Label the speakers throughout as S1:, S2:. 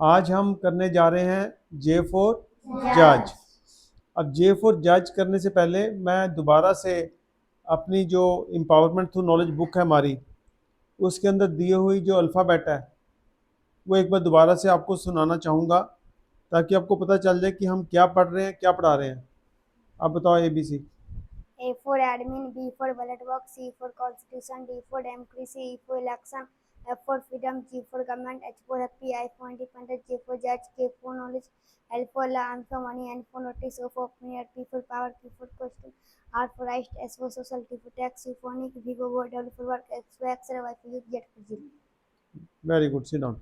S1: आज हम करने जा रहे हैं जे फॉर जज। अब जे फॉर जज करने से पहले मैं दोबारा से अपनी जो एम्पावरमेंट थ्रू नॉलेज बुक है हमारी, उसके अंदर दी हुई जो अल्फ़ाबेट है वो एक बार दोबारा से आपको सुनाना चाहूँगा, ताकि आपको पता चल जाए कि हम क्या पढ़ रहे हैं, क्या पढ़ा रहे हैं। आप बताओ ABC।
S2: A for admin, B for ballot box, C for constitution, D for democracy, E for election, F for freedom, G for government, H for happy, I for independent, J for judge, K for knowledge, L for law, M for money, N for notice, O for opinion, P for power, Q for question, R for right, S for social, T for tax, U for unique, V for word, W for work, X for X-ray, Y for youth, Z for zero.
S1: Very good, sit down.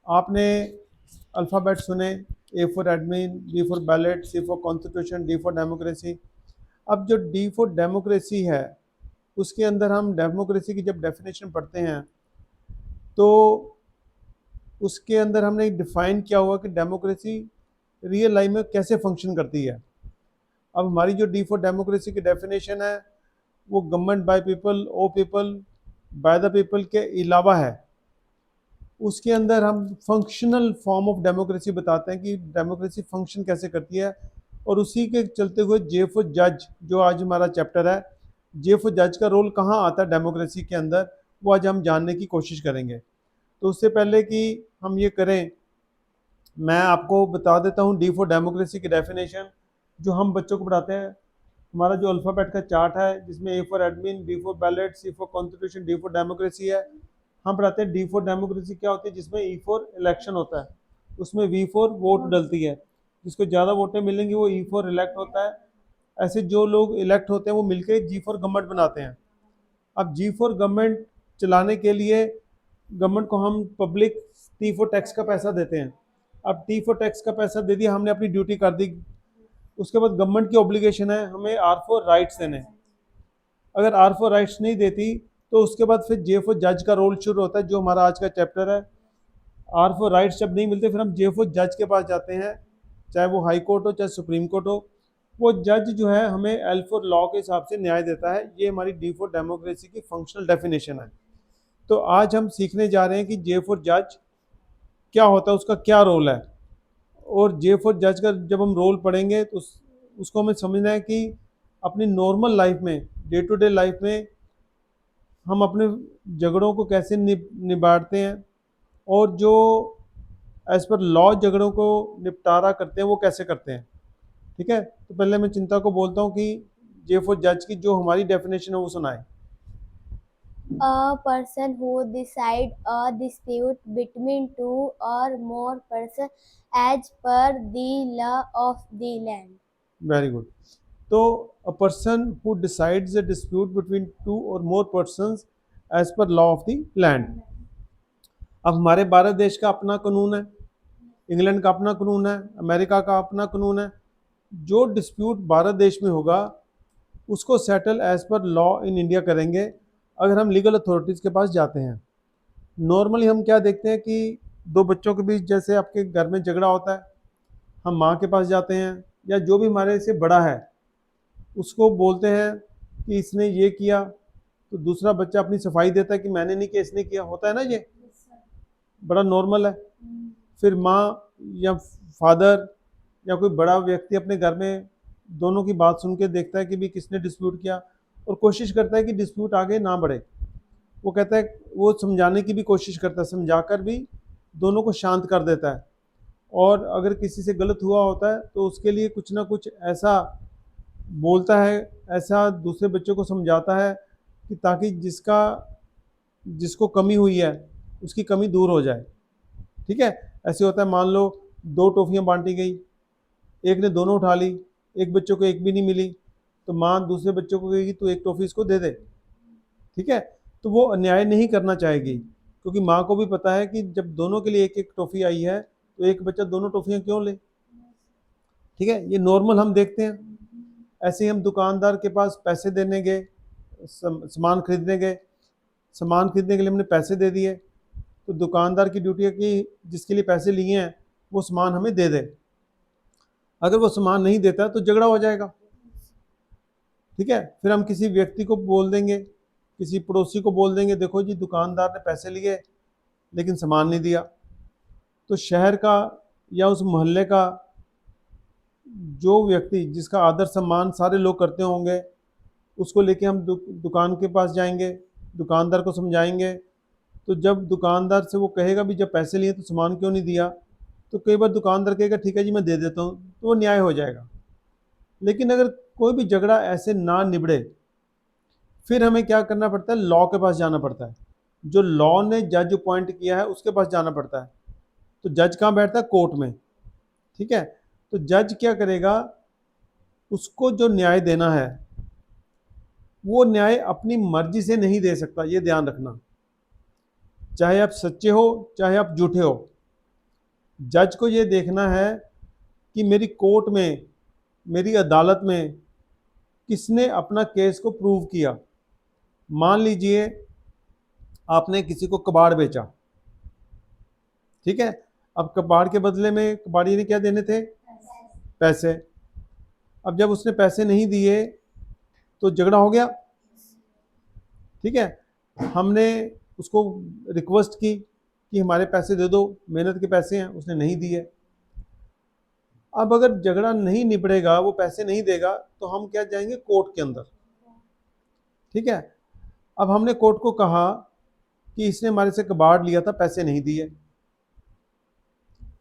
S1: आपने alphabet सुने, A for admin, B for ballot, C for constitution, D for democracy. अब जो D for democracy है, उसके अंदर हम democracy की जब डेफिनेशन पढ़ते हैं तो उसके अंदर हमने डिफ़ाइन किया हुआ कि डेमोक्रेसी रियल लाइफ में कैसे फंक्शन करती है। अब हमारी जो डी फॉर डेमोक्रेसी की डेफिनेशन है वो government by people, of people, by the people के अलावा है। उसके अंदर हम फंक्शनल फॉर्म ऑफ डेमोक्रेसी बताते हैं कि डेमोक्रेसी फंक्शन कैसे करती है, और उसी के चलते हुए जे फॉर जज जो आज हमारा चैप्टर है, जे फॉर जज का रोल कहाँ आता है डेमोक्रेसी के अंदर, वो आज हम जानने की कोशिश करेंगे। तो उससे पहले कि हम ये करें, मैं आपको बता देता हूँ डी फॉर डेमोक्रेसी की डेफिनेशन जो हम बच्चों को पढ़ाते हैं। हमारा जो अल्फ़ाबेट का चार्ट है जिसमें A for admin, B for ballot, C for constitution, D for democracy है। हम पढ़ाते हैं डी फॉर डेमोक्रेसी क्या होती है, जिसमें ई फॉर इलेक्शन होता है, उसमें वी फॉर वोट डलती है, जिसको ज़्यादा वोटें मिलेंगी वो ई फॉर इलेक्ट होता है। ऐसे जो लोग इलेक्ट होते हैं वो मिलकर जी फॉर गवर्नमेंट बनाते हैं। अब जी फॉर गवर्नमेंट चलाने के लिए गवर्नमेंट को हम पब्लिक टी फॉर टैक्स का पैसा देते हैं। अब टी फॉर टैक्स का पैसा दे दिया, हमने अपनी ड्यूटी कर दी। उसके बाद गवर्नमेंट की ऑब्लिगेशन है हमें आर फॉर राइट्स देने। अगर आर फॉर राइट्स नहीं देती तो उसके बाद फिर जे फॉर जज का रोल शुरू होता है, जो हमारा आज का चैप्टर है। आर फॉर राइट्स जब नहीं मिलते फिर हम जे फॉर जज के पास जाते हैं, चाहे वो हाई कोर्ट हो चाहे सुप्रीम कोर्ट हो। वो जज जो है हमें एल फॉर लॉ के हिसाब से न्याय देता है। ये हमारी डी फॉर डेमोक्रेसी की फंक्शनल डेफिनेशन है। तो आज हम सीखने जा रहे हैं कि जे फॉर जज क्या होता है, उसका क्या रोल है। और जे फॉर जज का जब हम रोल पढ़ेंगे तो उसको हमें समझना है कि अपनी नॉर्मल लाइफ में, डे टू डे लाइफ में हम अपने झगड़ों को कैसे निबाड़ते हैं, और जो एज पर लॉ झगड़ों को निपटारा करते हैं वो कैसे करते हैं। ठीक है, तो पहले मैं चिंता को बोलता हूँ कि जे फॉर जज की जो हमारी डेफिनेशन है वो सुनाए।
S2: A person who decide a dispute between two or more persons as per the law of the land.
S1: Very good. तो a person who decides a dispute between two और more persons as per law of the land. अब हमारे भारत देश का अपना कानून है, England का अपना कानून है, अमेरिका का अपना कानून है। जो डिस्प्यूट भारत देश में होगा उसको settle as per law in India करेंगे अगर हम लीगल अथॉरिटीज़ के पास जाते हैं। नॉर्मली हम क्या देखते हैं कि दो बच्चों के बीच जैसे आपके घर में झगड़ा होता है, हम माँ के पास जाते हैं या जो भी हमारे से बड़ा है उसको बोलते हैं कि इसने ये किया, तो दूसरा बच्चा अपनी सफाई देता है कि मैंने नहीं किया, इसने किया। होता है ना, ये बड़ा नॉर्मल है। फिर माँ या फादर या कोई बड़ा व्यक्ति अपने घर में दोनों की बात सुन के देखता है कि भी किसने डिस्प्यूट किया, और कोशिश करता है कि डिस्प्यूट आगे ना बढ़े। वो कहता है, वो समझाने की भी कोशिश करता है, समझाकर भी दोनों को शांत कर देता है। और अगर किसी से गलत हुआ होता है तो उसके लिए कुछ ना कुछ ऐसा बोलता है, ऐसा दूसरे बच्चों को समझाता है कि ताकि जिसको कमी हुई है उसकी कमी दूर हो जाए। ठीक है, ऐसे होता है, मान लो दो टॉफ़ियाँ बांटी गई, एक ने दोनों उठा ली, एक बच्चों को एक भी नहीं मिली, तो माँ दूसरे बच्चों को कहेगी तू एक टॉफ़ी इसको दे दे। ठीक है, तो वो अन्याय नहीं करना चाहेगी, क्योंकि माँ को भी पता है कि जब दोनों के लिए एक एक टॉफ़ी आई है तो एक बच्चा दोनों टॉफ़ियाँ क्यों ले। ठीक है, ये नॉर्मल हम देखते हैं। ऐसे ही हम दुकानदार के पास पैसे देने गए, सामान खरीदने गए, सामान खरीदने के लिए हमने पैसे दे दिए, तो दुकानदार की ड्यूटी है कि जिसके लिए पैसे लिए हैं वो सामान हमें दे दे। अगर वो सामान नहीं देता है तो झगड़ा हो जाएगा। ठीक है, फिर हम किसी व्यक्ति को बोल देंगे, किसी पड़ोसी को बोल देंगे, देखो जी दुकानदार ने पैसे लिए लेकिन सामान नहीं दिया। तो शहर का या उस मोहल्ले का जो व्यक्ति जिसका आदर सम्मान सारे लोग करते होंगे, उसको लेके हम दुकान के पास जाएंगे, दुकानदार को समझाएंगे। तो जब दुकानदार से वो कहेगा भी जब पैसे लिए तो सामान क्यों नहीं दिया, तो कई बार दुकानदार कहेगा ठीक है जी मैं दे देता हूँ, तो वो न्याय हो जाएगा। लेकिन अगर कोई भी झगड़ा ऐसे ना निबड़े, फिर हमें क्या करना पड़ता है, लॉ के पास जाना पड़ता है। जो लॉ ने जज अपॉइंट किया है उसके पास जाना पड़ता है। तो जज कहाँ बैठता है, कोर्ट में। ठीक है, तो जज क्या करेगा, उसको जो न्याय देना है वो न्याय अपनी मर्जी से नहीं दे सकता, ये ध्यान रखना। चाहे आप सच्चे हो चाहे आप झूठे हो, जज को ये देखना है कि मेरी कोर्ट में, मेरी अदालत में किसने अपना केस को प्रूव किया। मान लीजिए आपने किसी को कबाड़ बेचा, ठीक है। अब कबाड़ के बदले में कबाड़ी ने क्या देने थे, पैसे। अब जब उसने पैसे नहीं दिए तो झगड़ा हो गया, ठीक है। हमने उसको रिक्वेस्ट की कि हमारे पैसे दे दो, मेहनत के पैसे हैं, उसने नहीं दिए। अब अगर झगड़ा नहीं निपटेगा, वो पैसे नहीं देगा, तो हम क्या जाएंगे, कोर्ट के अंदर। ठीक है, अब हमने कोर्ट को कहा कि इसने हमारे से कबाड़ लिया था, पैसे नहीं दिए।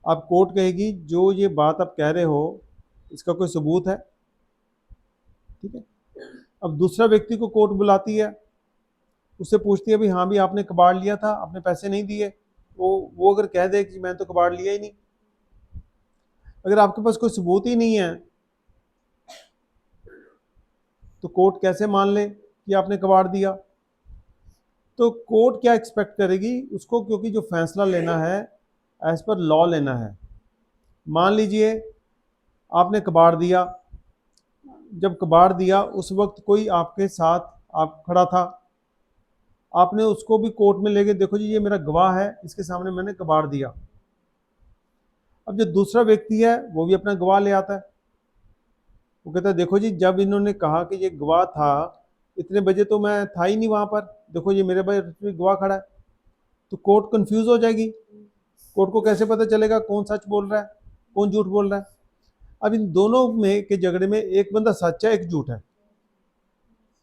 S1: अब कोर्ट कहेगी जो ये बात आप कह रहे हो इसका कोई सबूत है, ठीक है। अब दूसरा व्यक्ति को कोर्ट बुलाती है, उससे पूछती है भाई हाँ भी आपने कबाड़ लिया था, आपने पैसे नहीं दिए। वो अगर कह दे कि मैं तो कबाड़ लिया ही नहीं, अगर आपके पास कोई सबूत ही नहीं है तो कोर्ट कैसे मान ले कि आपने कबाड़ दिया। तो कोर्ट क्या एक्सपेक्ट करेगी उसको, क्योंकि जो फैसला लेना है एज पर लॉ लेना है। मान लीजिए आपने कबाड़ दिया, जब कबाड़ दिया उस वक्त कोई आपके साथ आप खड़ा था, आपने उसको भी कोर्ट में ले गए, देखो जी ये मेरा गवाह है, इसके सामने मैंने कबाड़ दिया। अब जो दूसरा व्यक्ति है वो भी अपना गवाह ले आता है, वो कहता है देखो जी जब इन्होंने कहा कि ये गवाह था, इतने बजे तो मैं था ही नहीं वहाँ पर, देखो ये मेरे भाई गवाह खड़ा है। तो कोर्ट कंफ्यूज हो जाएगी, कोर्ट को कैसे पता चलेगा कौन सच बोल रहा है कौन झूठ बोल रहा है। अब इन दोनों में के झगड़े में एक बंदा सच है एक झूठ है,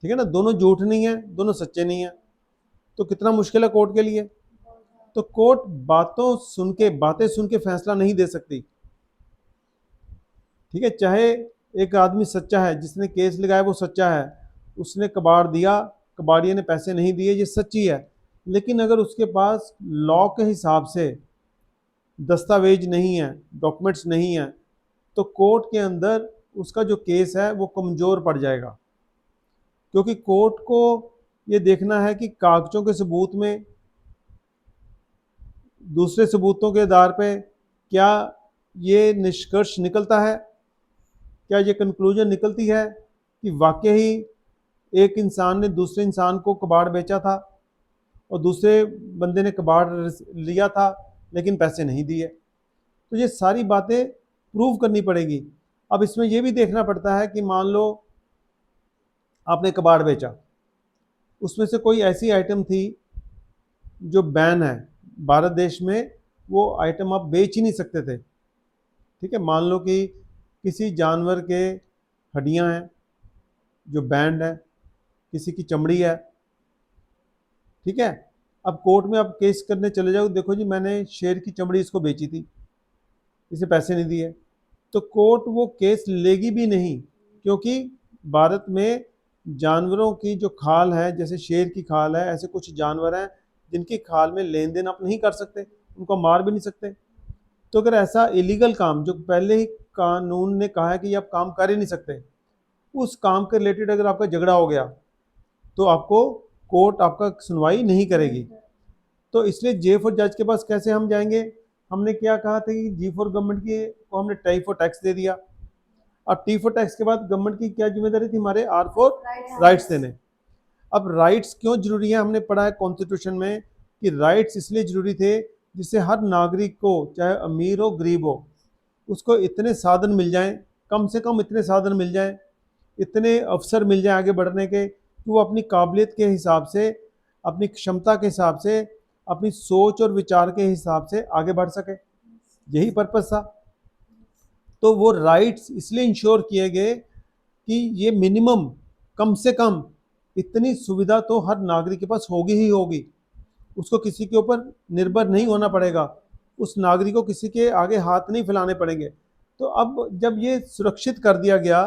S1: ठीक है ना, दोनों झूठ नहीं है दोनों सच्चे नहीं है, तो कितना मुश्किल है कोर्ट के लिए। तो कोर्ट बातें सुन के फैसला नहीं दे सकती, ठीक है। चाहे एक आदमी सच्चा है, जिसने केस लगाया वो सच्चा है, उसने कबाड़ दिया, कबाड़िया ने पैसे नहीं दिए, ये सच्ची है। लेकिन अगर उसके पास लॉ के हिसाब से दस्तावेज नहीं है, डॉक्यूमेंट्स नहीं है, तो कोर्ट के अंदर उसका जो केस है वो कमज़ोर पड़ जाएगा। क्योंकि कोर्ट को ये देखना है कि कागजों के सबूत में, दूसरे सबूतों के आधार पे क्या ये निष्कर्ष निकलता है, क्या ये कंक्लूजन निकलती है कि वाकई ही एक इंसान ने दूसरे इंसान को कबाड़ बेचा था और दूसरे बंदे ने कबाड़ लिया था लेकिन पैसे नहीं दिए। तो ये सारी बातें प्रूव करनी पड़ेगी। अब इसमें यह भी देखना पड़ता है कि मान लो आपने कबाड़ बेचा, उसमें से कोई ऐसी आइटम थी जो बैन है भारत देश में, वो आइटम आप बेच ही नहीं सकते थे, ठीक है। मान लो कि किसी जानवर के हड्डियां हैं जो बैंड है, किसी की चमड़ी है, ठीक है। अब कोर्ट में आप केस करने चले जाओ, देखो जी मैंने शेर की चमड़ी इसको बेची थी, इसे पैसे नहीं दिए, तो कोर्ट वो केस लेगी भी नहीं। क्योंकि भारत में जानवरों की जो खाल है, जैसे शेर की खाल है, ऐसे कुछ जानवर हैं जिनकी खाल में लेन देन आप नहीं कर सकते, उनको मार भी नहीं सकते। तो अगर ऐसा इलीगल काम जो पहले ही कानून ने कहा है कि आप काम कर ही नहीं सकते, उस काम के रिलेटेड अगर आपका झगड़ा हो गया तो आपको कोर्ट आपका सुनवाई नहीं करेगी। तो इसलिए जे फॉर जज के पास कैसे हम जाएंगे, हमने क्या कहा था कि जी फॉर गवर्नमेंट की को हमने टी फॉर टैक्स दे दिया। अब टी फॉर टैक्स के बाद गवर्नमेंट की क्या जिम्मेदारी थी, हमारे आर फॉर राइट्स देने। अब राइट्स क्यों जरूरी है, हमने पढ़ा है कॉन्स्टिट्यूशन में कि राइट्स इसलिए जरूरी थे जिससे हर नागरिक को, चाहे अमीर हो गरीब हो, उसको इतने साधन मिल जाएं, कम से कम इतने साधन मिल जाएं, इतने अवसर मिल जाएं आगे बढ़ने के कि वो अपनी काबिलियत के हिसाब से, अपनी क्षमता के हिसाब से, अपनी सोच और विचार के हिसाब से आगे बढ़ सके। यही पर्पस था। तो वो राइट्स इसलिए इंश्योर किए गए कि ये मिनिमम, कम से कम इतनी सुविधा तो हर नागरिक के पास होगी ही होगी, उसको किसी के ऊपर निर्भर नहीं होना पड़ेगा, उस नागरिक को किसी के आगे हाथ नहीं फैलाने पड़ेंगे। तो अब जब ये सुरक्षित कर दिया गया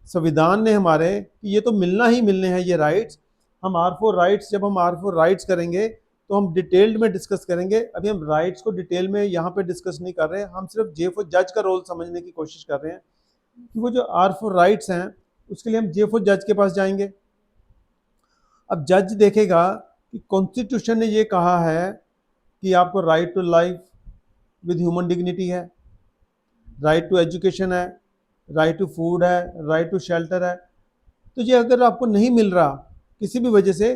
S1: संविधान ने हमारे कि ये तो मिलना ही मिलने हैं ये राइट्स, हम आर फॉर राइट्स, जब हम आर फॉर राइट्स करेंगे तो हम डिटेल्ड में डिस्कस करेंगे। अभी हम राइट्स को डिटेल में यहाँ पे डिस्कस नहीं कर रहे हैं, हम सिर्फ जे फॉर जज का रोल समझने की कोशिश कर रहे हैं कि वो जो आर फॉर राइट्स हैं उसके लिए हम जे फॉर जज के पास जाएंगे। अब जज देखेगा कि कॉन्स्टिट्यूशन ने ये कहा है कि आपको right to life with human dignity है, राइट टू एजुकेशन है, राइट टू फूड है, राइट टू शेल्टर है। तो ये अगर आपको नहीं मिल रहा किसी भी वजह से,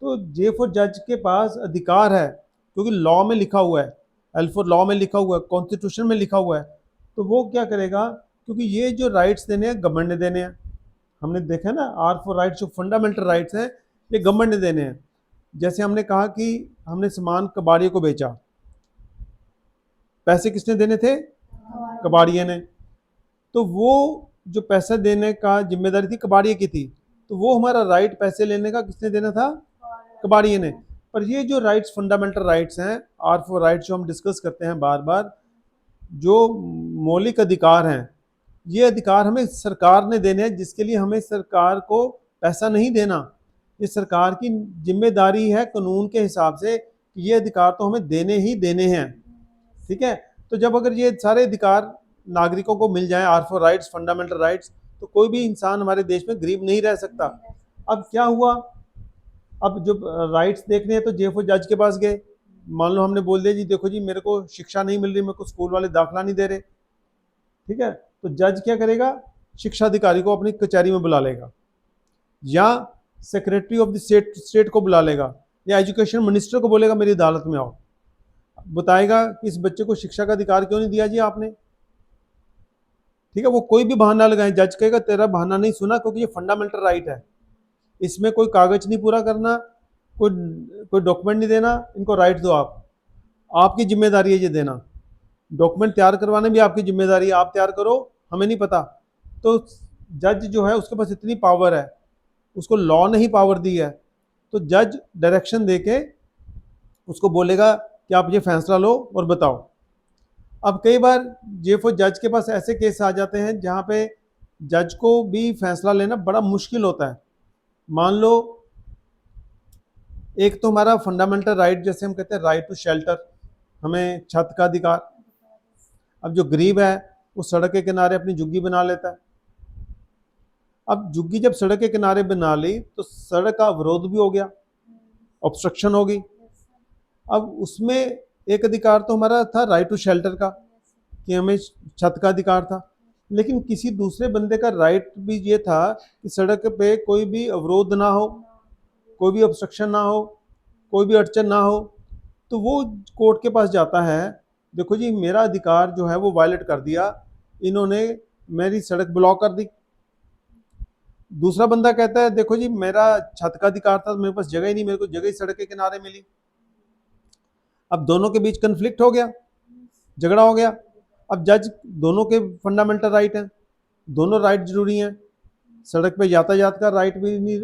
S1: तो जे फॉर जज के पास अधिकार है, क्योंकि लॉ में लिखा हुआ है, एल फॉर लॉ में लिखा हुआ है, कॉन्स्टिट्यूशन में लिखा हुआ है। तो वो क्या करेगा, क्योंकि ये जो राइट्स देने हैं गवर्नमेंट ने देने हैं, हमने देखा ना आर फॉर राइट्स जो फंडामेंटल राइट्स हैं ये गवर्नमेंट ने देने हैं। जैसे हमने कहा कि हमने सामान कबाड़ियों को बेचा, पैसे किसने देने थे, कबाड़िए ने। तो वो जो पैसा देने का जिम्मेदारी थी कबाड़िए की थी, तो वो हमारा राइट पैसे लेने का किसने देना था, कबाड़िए ने। पर ये जो राइट्स फंडामेंटल राइट्स हैं, आर फॉर राइट्स जो हम डिस्कस करते हैं बार बार, जो मौलिक अधिकार हैं, ये अधिकार हमें सरकार ने देने हैं, जिसके लिए हमें सरकार को पैसा नहीं देना। ये सरकार की जिम्मेदारी है कानून के हिसाब से कि ये अधिकार तो हमें देने ही देने हैं, ठीक है। तो जब अगर ये सारे अधिकार नागरिकों को मिल जाए, R for rights fundamental rights, तो कोई भी इंसान हमारे देश में गरीब नहीं रह सकता। अब क्या हुआ, अब जब राइट्स देखने हैं तो जे फॉर जज के पास गए, मान लो हमने बोल दिया जी देखो जी मेरे को शिक्षा नहीं मिल रही, मेरे को स्कूल वाले दाखिला नहीं दे रहे, ठीक है। तो जज क्या करेगा, शिक्षा अधिकारी को अपनी कचहरी में बुला लेगा, या सेक्रेटरी ऑफ द स्टेट को बुला लेगा, या एजुकेशन मिनिस्टर को बोलेगा मेरी अदालत में आओ, बताएगा कि इस बच्चे को शिक्षा का अधिकार क्यों नहीं दिया जी आपने, ठीक है। वो कोई भी बहाना लगाए, जज कहेगा तेरा बहाना नहीं सुना, क्योंकि ये फंडामेंटल राइट है, इसमें कोई कागज नहीं पूरा करना, कोई डॉक्यूमेंट नहीं देना, इनको राइट दो, आपकी जिम्मेदारी है ये देना, डॉक्यूमेंट तैयार करवाने भी आपकी जिम्मेदारी है, आप तैयार करो, हमें नहीं पता। तो जज जो है उसके पास इतनी पावर है, उसको लॉ ने ही पावर दी है, तो जज डायरेक्शन देके उसको बोलेगा कि आप ये फैसला लो और बताओ। अब कई बार जे फॉर जज के पास ऐसे केस आ जाते हैं जहाँ पे जज को भी फैसला लेना बड़ा मुश्किल होता है। मान लो एक तो हमारा फंडामेंटल राइट, जैसे हम कहते हैं राइट टू शेल्टर, हमें छत का अधिकार। अब जो गरीब है वो सड़क के किनारे अपनी झुग्गी बना लेता है। अब झुग्गी जब सड़क के किनारे बना ली तो सड़क का अवरोध भी हो गया, ऑब्स्ट्रक्शन हो गई। अब उसमें एक अधिकार तो हमारा था राइट टू शेल्टर का, कि हमें छत का अधिकार था, लेकिन किसी दूसरे बंदे का राइट भी ये था कि सड़क पे कोई भी अवरोध ना हो, कोई भी ऑब्स्ट्रक्शन ना हो, कोई भी अड़चन ना हो। तो वो कोर्ट के पास जाता है, देखो जी मेरा अधिकार जो है वो वायलेट कर दिया, इन्होंने मेरी सड़क ब्लॉक कर दी। दूसरा बंदा कहता है देखो जी मेरा छत का अधिकार था, मेरे पास जगह ही नहीं, मेरे को जगह ही सड़क के किनारे मिली। अब दोनों के बीच कन्फ्लिक्ट हो गया, झगड़ा हो गया। अब जज, दोनों के फंडामेंटल राइट हैं, दोनों राइट जरूरी हैं, सड़क पे यातायात का राइट भी नहीं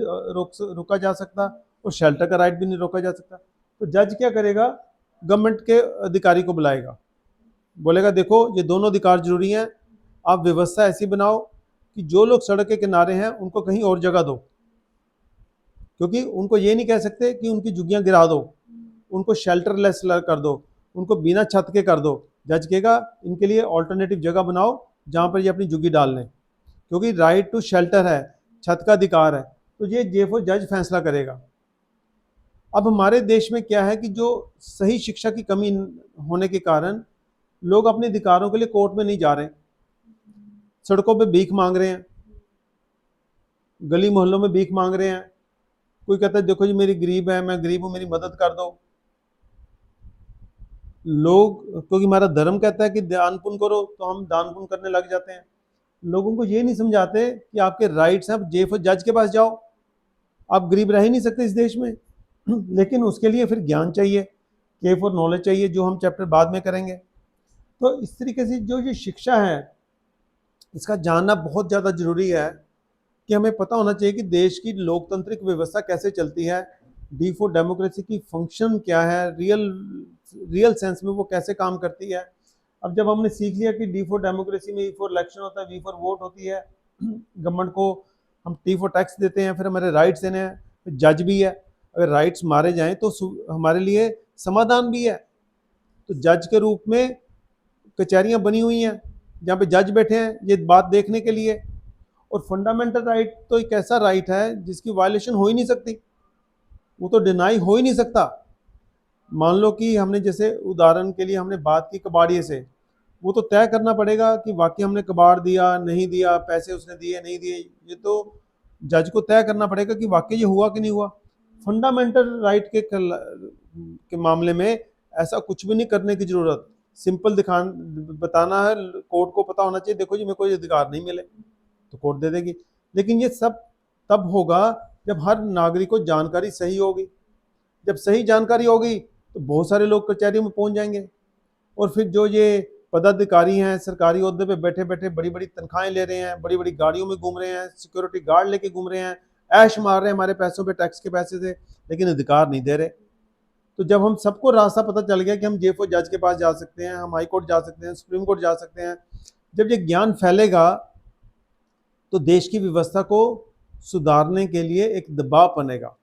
S1: रोका जा सकता और शेल्टर का राइट भी नहीं रोका जा सकता। तो जज क्या करेगा, गवर्नमेंट के अधिकारी को बुलाएगा, बोलेगा देखो ये दोनों अधिकार जरूरी हैं, आप व्यवस्था ऐसी बनाओ कि जो लोग सड़क के किनारे हैं उनको कहीं और जगह दो, क्योंकि उनको ये नहीं कह सकते कि उनकी झुग्गियां गिरा दो, उनको शेल्टरलेस कर दो, उनको बिना छत के कर दो। जज कहेगा इनके लिए ऑल्टरनेटिव जगह बनाओ जहाँ पर ये अपनी झुग्गी डाल लें, क्योंकि राइट टू शेल्टर है, छत का अधिकार है, तो ये जे फॉर जज फैसला करेगा। अब हमारे देश में क्या है कि जो सही शिक्षा की कमी होने के कारण लोग अपने अधिकारों के लिए कोर्ट में नहीं जा रहे, सड़कों पे भीख मांग रहे हैं, गली मोहल्लों में भीख मांग रहे हैं। कोई कहता है देखो जी मेरी गरीब है, मैं गरीब हूँ, मेरी मदद कर दो। लोग, क्योंकि हमारा धर्म कहता है कि दान पुण्य करो, तो हम दान पुण्य करने लग जाते हैं। लोगों को ये नहीं समझाते कि आपके राइट्स हैं, जे फॉर जज के पास जाओ, आप गरीब रह ही नहीं सकते इस देश में। लेकिन उसके लिए फिर ज्ञान चाहिए, के फॉर नॉलेज चाहिए, जो हम चैप्टर बाद में करेंगे। तो इस तरीके से जो ये शिक्षा है इसका जानना बहुत ज़्यादा ज़रूरी है कि हमें पता होना चाहिए कि देश की लोकतांत्रिक व्यवस्था कैसे चलती है, डी फॉर डेमोक्रेसी की फंक्शन क्या है, रियल रियल सेंस में वो कैसे काम करती है। अब जब हमने सीख लिया कि डी फॉर डेमोक्रेसी में ई फॉर इलेक्शन होता है, वी फॉर वोट होती है, गवर्नमेंट को हम टी फॉर टैक्स देते हैं, फिर हमारे राइट्स देने हैं, फिर जज भी है, अगर राइट्स मारे जाएं तो हमारे लिए समाधान भी है। तो जज के रूप में कचहरियां बनी हुई हैं जहाँ पे जज बैठे हैं ये बात देखने के लिए। और फंडामेंटल राइट तो एक ऐसा राइट है जिसकी वायलेशन हो ही नहीं सकती, वो तो डिनाई हो ही नहीं सकता। मान लो कि हमने जैसे उदाहरण के लिए हमने बात की कबाड़िए से, वो तो तय करना पड़ेगा कि वाकई हमने कबाड़ दिया नहीं दिया, पैसे उसने दिए नहीं दिए, ये तो जज को तय करना पड़ेगा कि वाकई ये हुआ कि नहीं हुआ। फंडामेंटल राइट के मामले में ऐसा कुछ भी नहीं करने की जरूरत, सिंपल बताना है, कोर्ट को पता होना चाहिए देखो जी मेरे को ये अधिकार नहीं मिले तो कोर्ट दे देगी। लेकिन ये सब तब होगा जब हर नागरिक को जानकारी सही होगी। जब सही जानकारी होगी तो बहुत सारे लोग कचहरी में पहुंच जाएंगे, और फिर जो ये पदाधिकारी हैं सरकारी ओहदे पे बैठे बैठे बड़ी बड़ी तनख्वाहें ले रहे हैं, बड़ी बड़ी गाड़ियों में घूम रहे हैं, सिक्योरिटी गार्ड लेके घूम रहे हैं, ऐश मार रहे हैं हमारे पैसों पे, टैक्स के पैसे से, लेकिन अधिकार नहीं दे रहे। तो जब हम सबको रास्ता पता चल गया कि हम जेफो जज के पास जा सकते हैं, हम हाई कोर्ट जा सकते हैं, सुप्रीम कोर्ट जा सकते हैं, जब ये ज्ञान फैलेगा तो देश की व्यवस्था को सुधारने के लिए एक दबाव बनेगा।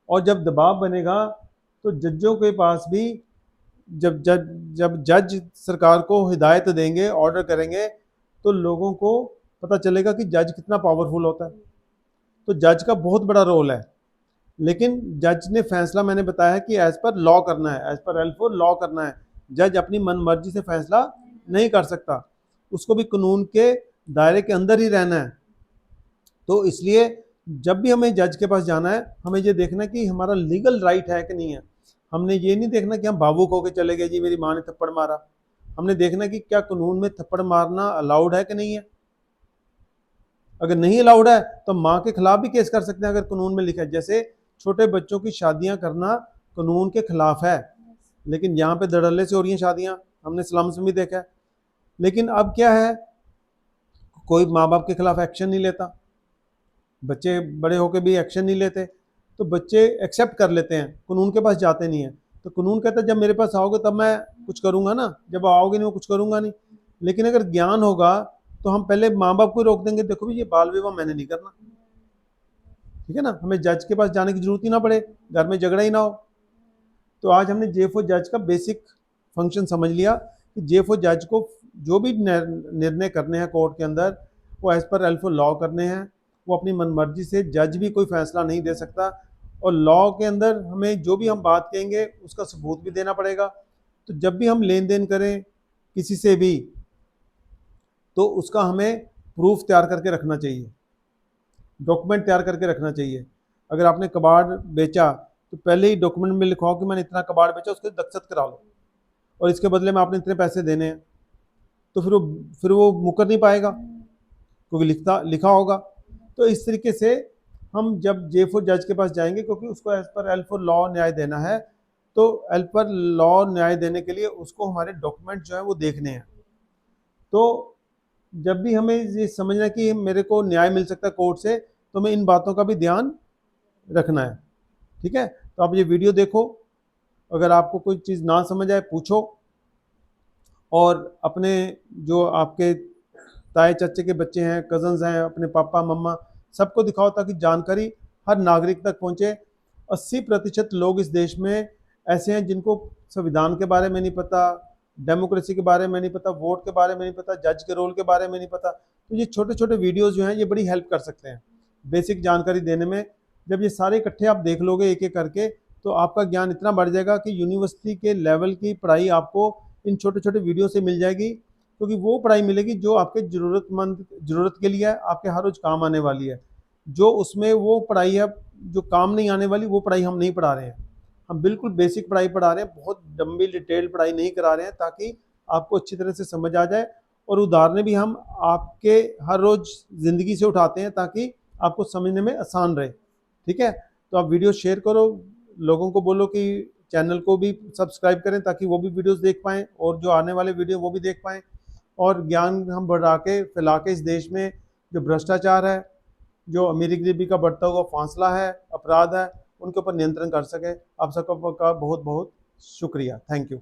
S1: और जब दबाव बनेगा तो जजों के पास भी जब जज सरकार को हिदायत देंगे, ऑर्डर करेंगे, तो लोगों को पता चलेगा कि जज कितना पावरफुल होता है। तो जज का बहुत बड़ा रोल है, लेकिन जज ने फैसला मैंने बताया कि एज पर लॉ करना है, एज पर एल4 लॉ करना है। जज अपनी मन मर्जी से फैसला नहीं कर सकता, उसको भी कानून के दायरे के अंदर ही रहना है। तो इसलिए जब भी हमें जज के पास जाना है, हमें ये देखना है कि हमारा लीगल राइट है कि नहीं है। हमने ये नहीं देखना कि हम भावुक होकर चले गए जी मेरी माँ ने थप्पड़ मारा। हमने देखना कि क्या कानून में थप्पड़ मारना अलाउड है कि नहीं है। अगर नहीं अलाउड है तो माँ के खिलाफ भी केस कर सकते हैं अगर कानून में लिखा है। जैसे छोटे बच्चों की शादियां करना कानून के खिलाफ है, लेकिन यहाँ पे धड़ल्ले से हो रही हैं शादियां, हमने स्लम्स में भी देखा है। लेकिन अब क्या है, कोई माँ बाप के खिलाफ एक्शन नहीं लेता, बच्चे बड़े होकर भी एक्शन नहीं लेते, तो बच्चे एक्सेप्ट कर लेते हैं, कानून के पास जाते नहीं हैं। तो कानून कहता है जब मेरे पास आओगे तब मैं कुछ करूँगा ना, जब आओगे नहीं मैं कुछ करूँगा नहीं। लेकिन अगर ज्ञान होगा तो हम पहले माँ बाप को रोक देंगे, देखो भी ये बाल विवाह मैंने नहीं करना, ठीक है ना, हमें जज के पास जाने की जरूरत ही ना पड़े, घर में झगड़ा ही ना हो। तो आज हमने जेफो जज का बेसिक फंक्शन समझ लिया कि जेफो जज को जो भी निर्णय करने हैं कोर्ट के अंदर वो एज पर एल्फो लॉ करने हैं। वो अपनी मनमर्जी से जज भी कोई फैसला नहीं दे सकता, और लॉ के अंदर हमें जो भी हम बात कहेंगे उसका सबूत भी देना पड़ेगा। तो जब भी हम लेन देन करें किसी से भी तो उसका हमें प्रूफ तैयार करके रखना चाहिए, डॉक्यूमेंट तैयार करके रखना चाहिए। अगर आपने कबाड़ बेचा तो पहले ही डॉक्यूमेंट में लिखवाओ कि मैंने इतना कबाड़ बेचा, उसके दस्तखत करा लो और इसके बदले में आपने इतने पैसे देने हैं। तो फिर वो मुकर नहीं पाएगा क्योंकि लिखा होगा। तो इस तरीके से हम जब जेफो जज के पास जाएंगे, क्योंकि उसको as per L for law न्याय देना है, तो एल पर लॉ न्याय देने के लिए उसको हमारे डॉक्यूमेंट जो है वो देखने हैं। तो जब भी हमें ये समझना कि मेरे को न्याय मिल सकता है कोर्ट से, तो हमें इन बातों का भी ध्यान रखना है, ठीक है। तो आप ये वीडियो देखो, अगर आपको कोई चीज़ ना समझ आए पूछो, और अपने जो आपके ताए चाचे के बच्चे हैं, कजन्स हैं, अपने पापा मम्मा सबको दिखाओ ताकि जानकारी हर नागरिक तक पहुंचे। 80% लोग इस देश में ऐसे हैं जिनको संविधान के बारे में नहीं पता, डेमोक्रेसी के बारे में नहीं पता, वोट के बारे में नहीं पता, जज के रोल के बारे में नहीं पता। तो ये छोटे छोटे वीडियोस जो हैं ये बड़ी हेल्प कर सकते हैं बेसिक जानकारी देने में। जब ये सारे इकट्ठे आप देख लोगे एक एक करके, तो आपका ज्ञान इतना बढ़ जाएगा कि यूनिवर्सिटी के लेवल की पढ़ाई आपको इन छोटे छोटे वीडियो से मिल जाएगी, क्योंकि वो पढ़ाई मिलेगी जो आपके ज़रूरत के लिए है, आपके हर रोज़ काम आने वाली है। जो उसमें वो पढ़ाई है जो काम नहीं आने वाली, वो पढ़ाई हम नहीं पढ़ा रहे हैं। हम बिल्कुल बेसिक पढ़ाई पढ़ा रहे हैं, बहुत लंबी डिटेल पढ़ाई नहीं करा रहे हैं, ताकि आपको अच्छी तरह से समझ आ जाए। और उदाहरण भी हम आपके हर रोज़ ज़िंदगी से उठाते हैं ताकि आपको समझने में आसान रहे, ठीक है। तो आप वीडियो शेयर करो, लोगों को बोलो कि चैनल को भी सब्सक्राइब करें ताकि वो भी वीडियोस देख पाएँ और जो आने वाले वीडियो वो भी देख पाएँ और ज्ञान हम बढ़ा के फैला के इस देश में जो भ्रष्टाचार है, जो अमीरी-गरीबी का बढ़ता हुआ फासला है, अपराध है, उनके ऊपर नियंत्रण कर सकें। आप सबका बहुत-बहुत शुक्रिया। Thank you.